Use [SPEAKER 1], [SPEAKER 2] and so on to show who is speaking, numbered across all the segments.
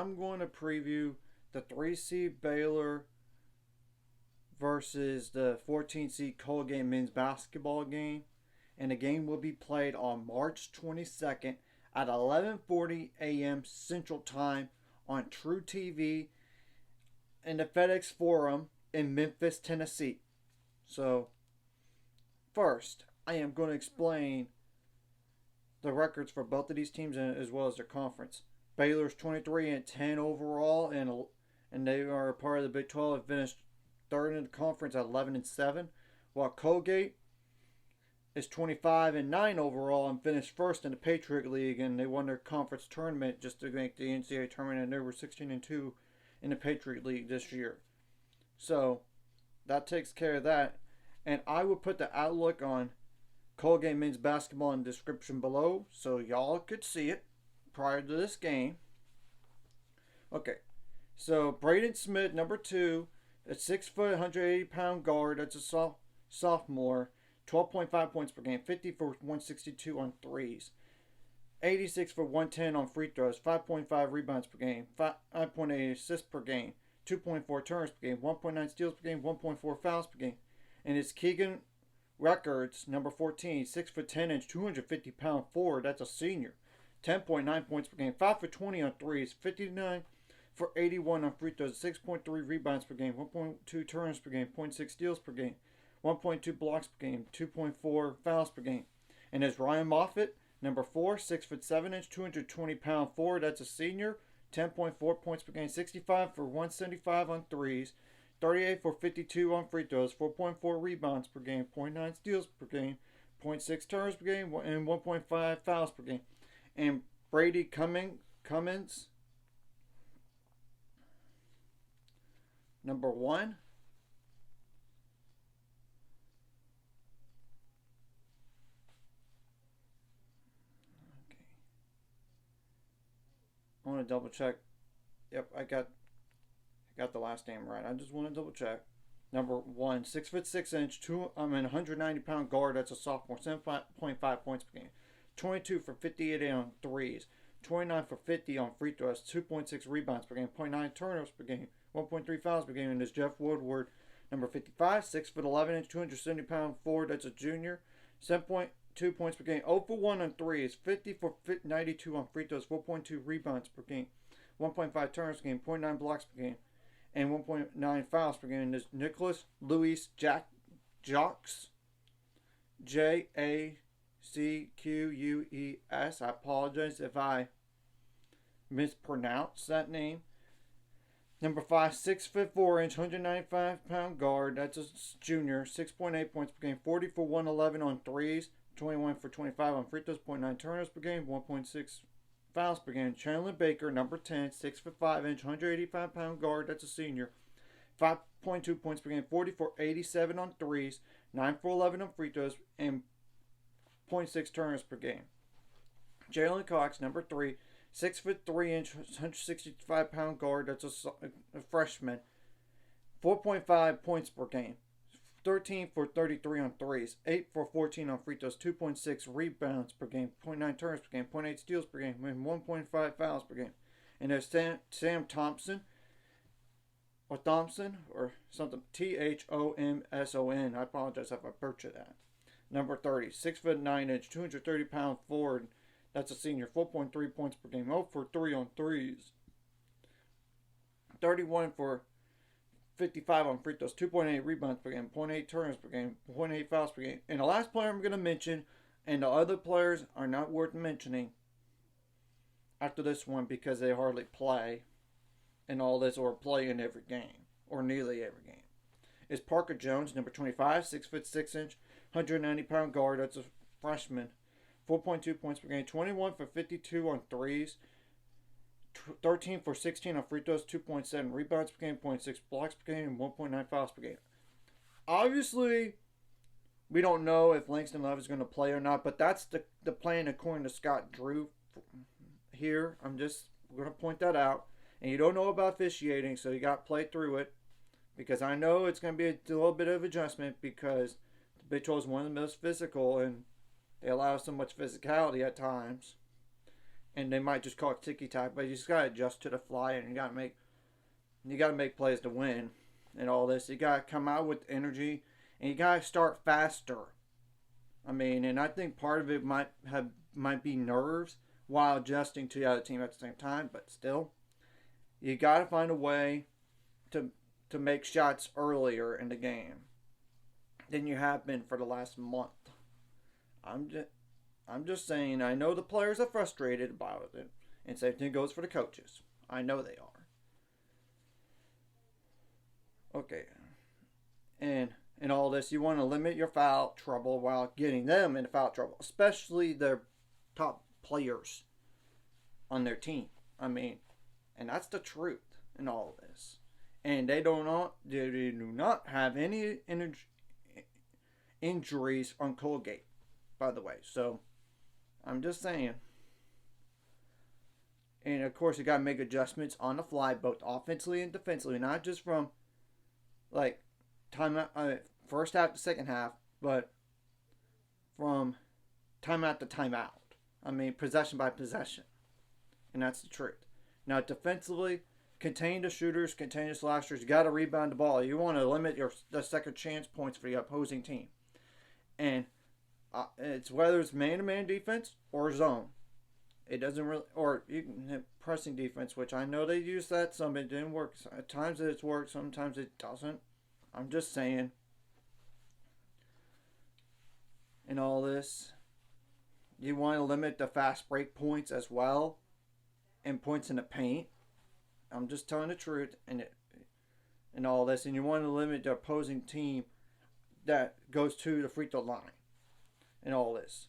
[SPEAKER 1] I'm going to preview the 3 seed Baylor versus the 14 seed Colgate men's basketball game. And the game will be played on March 22nd at 11:40 a.m. Central Time on True TV in the FedEx Forum in Memphis, Tennessee. So, first, I am going to explain the records for both of these teams as well as their conference. Baylor's 23-10 overall, and they are part of the Big 12 and finished third in the conference at 11-7, while Colgate is 25-9 overall and finished first in the Patriot League, and they won their conference tournament just to make the NCAA tournament, and they were 16-2 in the Patriot League this year. So that takes care of that. And I will put the outlook on Colgate men's basketball in the description below so y'all could see it prior to this game. Okay, so Braden Smith, number 2, a 6 foot, 180-pound guard. That's a sophomore. 12.5 points per game, 50 for 162 on threes, 86 for 110 on free throws, 5.5 rebounds per game, 5.8 assists per game, 2.4 turns per game, 1.9 steals per game, 1.4 fouls per game. And it's Keegan Records, number 14, 6 foot 10 inch, 250-pound forward. That's a senior. 10.9 points per game, 5 for 20 on threes, 59 for 81 on free throws, 6.3 rebounds per game, 1.2 turns per game, 0.6 steals per game, 1.2 blocks per game, 2.4 fouls per game. And there's Ryan Moffitt, number 4, 6 foot 7 inch, 220-pound forward. That's a senior. 10.4 points per game, 65 for 175 on threes, 38 for 52 on free throws, 4.4 rebounds per game, 0.9 steals per game, 0.6 turns per game, and 1.5 fouls per game. And Brady Cummins, number 1. I want to double check. Yep, I got the last name right. I just want to double check. Number 1, 6 foot 6 inch, 190-pound guard. That's a sophomore. 7.5 points per game. 22 for 58 on threes. 29 for 50 on free throws. 2.6 rebounds per game. 0.9 turnovers per game. 1.3 fouls per game. And there's Jeff Woodward, number 55, 6 foot 11 inch, 270-pound forward. That's a junior. 7.2 points per game. 0 for 1 on threes. 50 for 92 on free throws. 4.2 rebounds per game. 1.5 turns per game. 0.9 blocks per game. And 1.9 fouls per game. And there's Nicholas Louis Jacques, Jacqueus. I apologize if I mispronounce that name. Number 5, 6 foot 4 inch, 195-pound guard. That's a junior. 6.8 points per game. 40 for 111 on threes. 21 for 25 on free throws. 0.9 turnovers per game. 1.6 fouls per game. Chandler Baker, number 10, 6 foot 5 inch, 185-pound guard. That's a senior. 5.2 points per game. 40 for 87 on threes. 9 for 11 on free throws. And 0.6 turnovers per game. Jalen Cox, number 3, 6 foot 3 inch, 165-pound guard. That's a freshman. 4.5 points per game. 13 for 33 on threes. 8 for 14 on free throws. 2.6 rebounds per game. 0.9 turns per game. 0.8 steals per game. And 1.5 fouls per game. And there's Sam Thompson. Or Thompson. Or something. Thomson. I apologize if I butchered that. Number 30. 6 foot 9 inch. 230-pound forward. That's a senior. 4.3 points per game. 0 for 3 on threes. 31 for 55 on free throws. 2.8 rebounds per game. 0.8 turns per game. 0.8 fouls per game. And the last player I'm going to mention, and the other players are not worth mentioning after this one because they hardly play in all this or play in every game or nearly every game, is Parker Jones, number 25, 6 foot 6 inch, 190-pound guard. That's a freshman. 4.2 points per game. 21 for 52 on threes. 13 for 16 on free throws. 2.7 rebounds per game. 0.6 blocks per game. And 1.9 fouls per game. Obviously, we don't know if Langston Love is going to play or not, but that's the plan according to Scott Drew here. I'm just going to point that out. And you don't know about officiating, so you got to play through it. Because I know it's going to be a little bit of adjustment because the Big 12 is one of the most physical and they allow so much physicality at times. and they might just call it ticky tack, but you just gotta adjust to the fly, and you gotta make plays to win, and all this. You gotta come out with energy, and you gotta start faster. I mean, and I think part of it might be nerves while adjusting to the other team at the same time, but still, you gotta find a way to make shots earlier in the game than you have been for the last month. I'm just saying, I know the players are frustrated about it, and same thing goes for the coaches. I know they are. Okay. And all this, you want to limit your foul trouble while getting them into foul trouble, especially their top players on their team. I mean, and that's the truth in all of this. And they do not have any injuries on Colgate, by the way. So, I'm just saying. And of course, you got to make adjustments on the fly, both offensively and defensively, not just from like first half to second half, but from timeout to timeout. I mean, possession by possession. And that's the truth. Now, defensively, contain the shooters, contain the slashers. You got to rebound the ball. You want to limit the second chance points for the opposing team. And it's whether it's man-to-man defense or zone. It doesn't really, or you can have pressing defense, which I know they use that. Some it didn't work. At times it's worked, sometimes it doesn't. I'm just saying. In all this, you want to limit the fast break points as well, and points in the paint. I'm just telling the truth, and all this, and you want to limit the opposing team that goes to the free throw line, and all this.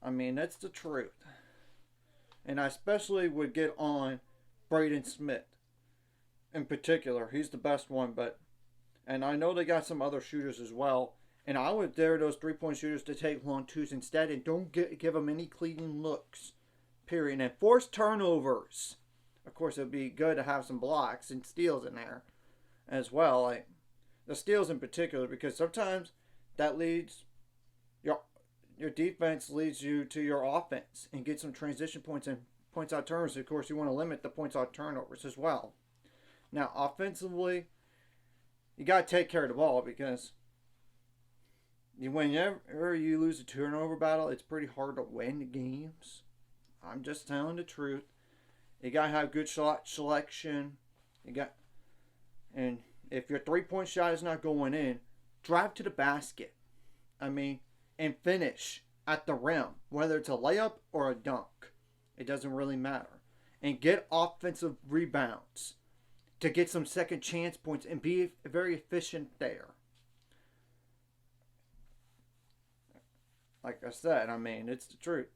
[SPEAKER 1] I mean, that's the truth. And I especially would get on Braden Smith in particular. He's the best one, and I know they got some other shooters as well. And I would dare those 3-point shooters to take long twos instead and don't give them any clean looks, period. And force turnovers. Of course, it would be good to have some blocks and steals in there as well. Like the steals in particular, because sometimes that leads your defense leads you to your offense and get some transition points and points out turnovers. Of course, you want to limit the points out turnovers as well. Now, offensively, you got to take care of the ball because whenever you lose a turnover battle, it's pretty hard to win games. I'm just telling the truth. You got to have good shot selection. And if your 3-point shot is not going in, drive to the basket. I mean, and finish at the rim, whether it's a layup or a dunk. It doesn't really matter. And get offensive rebounds to get some second chance points and be very efficient there. Like I said, I mean, it's the truth.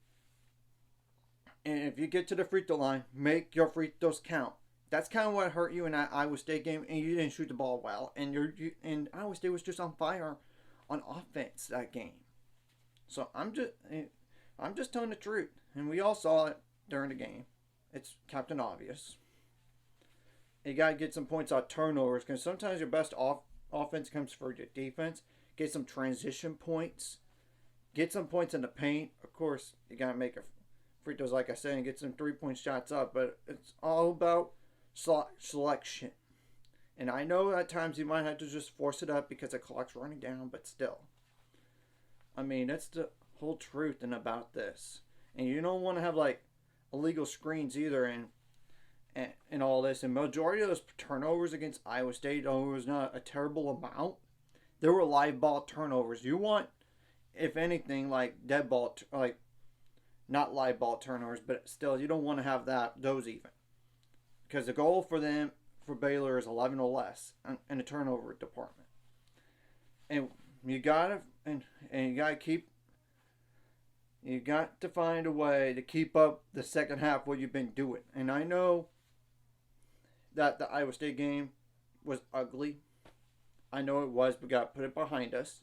[SPEAKER 1] And if you get to the free throw line, make your free throws count. That's kind of what hurt you in that Iowa State game, and you didn't shoot the ball well. And Iowa State was just on fire on offense that game. So I'm just telling the truth, and we all saw it during the game. It's Captain Obvious. You gotta get some points on turnovers because sometimes your best offense comes for your defense. Get some transition points. Get some points in the paint. Of course, you gotta make a free throws, like I said, and get some 3-point shots up. But it's all about selection. And I know at times you might have to just force it up because the clock's running down, but still. I mean, that's the whole truth about this. And you don't want to have like illegal screens either and all this. And majority of those turnovers against Iowa State, it was not a terrible amount. There were live ball turnovers. You want, if anything, like dead ball, like not live ball turnovers, but still, you don't want to have those even. Because the goal for Baylor is 11 or less in the turnover department. And you gotta you got to find a way to keep up the second half what you've been doing. And I know that the Iowa State game was ugly. I know it was, but we got to put it behind us.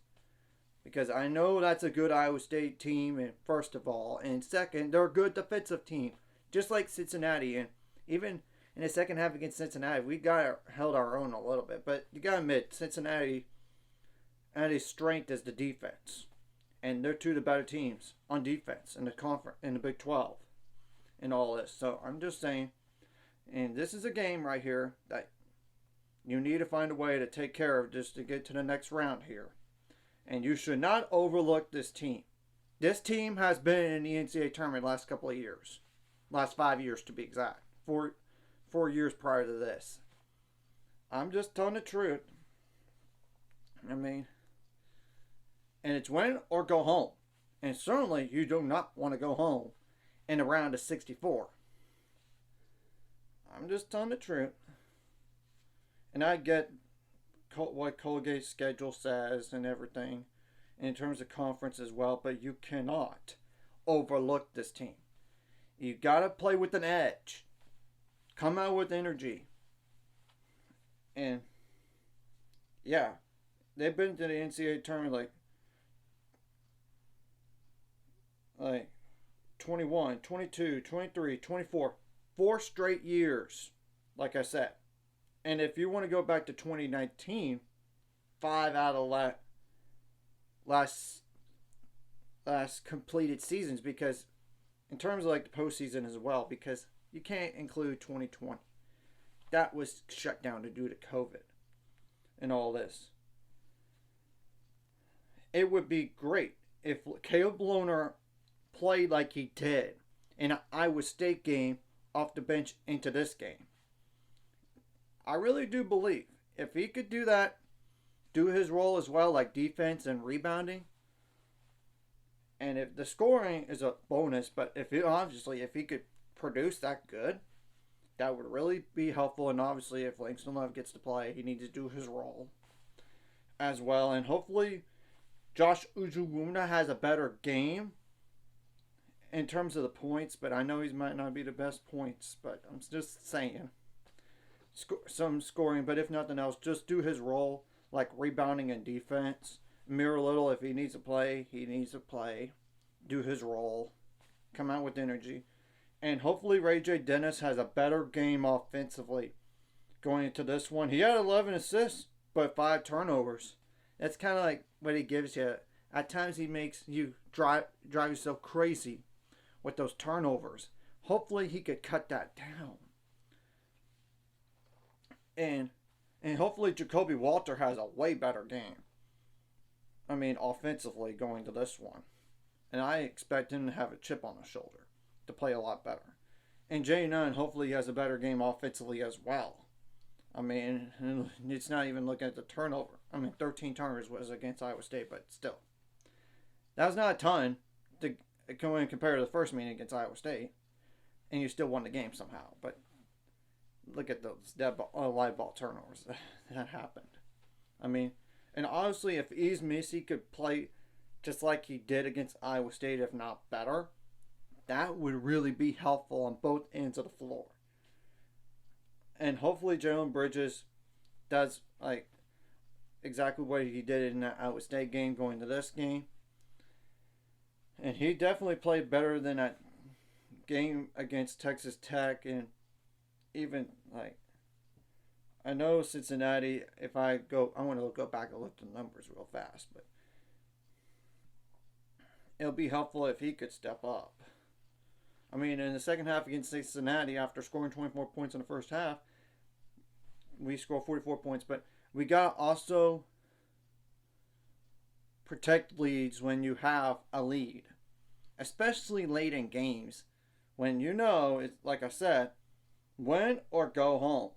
[SPEAKER 1] Because I know that's a good Iowa State team, and first of all. And second, they're a good defensive team. Just like Cincinnati. And even in the second half against Cincinnati, we held our own a little bit. But you got to admit, Cincinnati's strength is the defense. And they're two of the better teams on defense in the conference, in the Big 12. and all this. So I'm just saying, and this is a game right here that you need to find a way to take care of just to get to the next round here. And you should not overlook this team. This team has been in the NCAA tournament the last couple of years. Last 5 years to be exact. Four years prior to this. I'm just telling the truth. I mean, and it's win or go home. And certainly you do not want to go home in a round of 64. I'm just telling the truth. And I get what Colgate's schedule says and everything in terms of conference as well, but you cannot overlook this team. You got to play with an edge. Come out with energy. And yeah, they've been to the NCAA tournament like 21, 22, 23, 24, 4 straight years, like I said. And if you want to go back to 2019, 5 out of last completed seasons, because in terms of like the postseason as well, because you can't include 2020. That was shut down due to COVID and all this. It would be great if Caleb Lohner played like he did in an Iowa State game off the bench into this game. I really do believe if he could do that, do his role as well, like defense and rebounding, and if the scoring is a bonus, but if he could produce that good, that would really be helpful. And obviously, if Langston Love gets to play, he needs to do his role as well. And hopefully, Josh Ujuwuna has a better game in terms of the points, but I know he might not be the best points, but I'm just saying. Some scoring, but if nothing else, just do his role, like rebounding and defense. Mirror Little, if he needs to play, he needs to play. Do his role. Come out with energy. And hopefully Ray J. Dennis has a better game offensively going into this one. He had 11 assists, but 5 turnovers. That's kind of like what he gives you. At times he makes you drive yourself crazy with those turnovers. Hopefully he could cut that down. And hopefully Jacoby Walter has a way better game. I mean, offensively going to this one. And I expect him to have a chip on his shoulder to play a lot better. And Jay Nunn, hopefully he has a better game offensively as well. I mean, it's not even looking at the turnover. I mean, 13 turnovers was against Iowa State, but still. That was not a ton to go in compared to the first meeting against Iowa State. And you still won the game somehow. But look at those live ball turnovers that happened. I mean, and honestly, if Yves Missi could play just like he did against Iowa State, if not better, that would really be helpful on both ends of the floor. And hopefully Jalen Bridges does like exactly what he did in that Iowa State game going to this game. And he definitely played better than that game against Texas Tech. And even like, I know Cincinnati, I want to go back and look at the numbers real fast, but it'll be helpful if he could step up. I mean, in the second half against Cincinnati, after scoring 24 points in the first half, we scored 44 points. But we got to also protect leads when you have a lead, especially late in games when you know, it's like I said, win or go home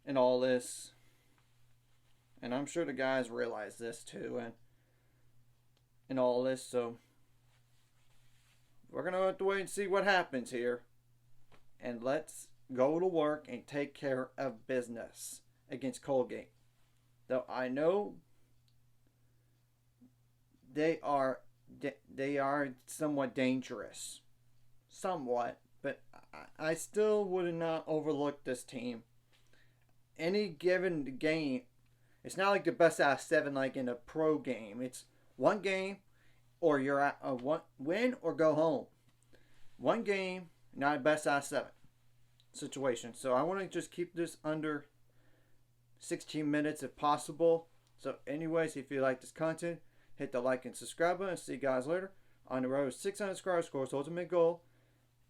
[SPEAKER 1] and all this. And I'm sure the guys realize this too and all this. So we're going to have to wait and see what happens here. And let's go to work and take care of business against Colgate. Though I know they are somewhat dangerous. Somewhat. But I still would not overlook this team. Any given game, it's not like the best out of 7 like in a pro game. It's one game or you're at a win or go home. One game, not best out of 7 situation. So I want to just keep this under 16 minutes if possible. So anyways, if you like this content, hit the like and subscribe button. See you guys later. On the road to 600 subscribers, course ultimate goal.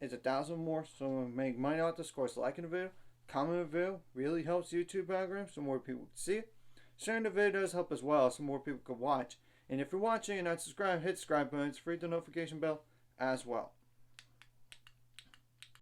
[SPEAKER 1] is 1,000 more, so we'll make money off this course. Liking the video, commenting the video really helps YouTube algorithm so more people can see it. Sharing the video does help as well so more people can watch. And if you're watching and not subscribed, hit subscribe button. It's free, the notification bell as well.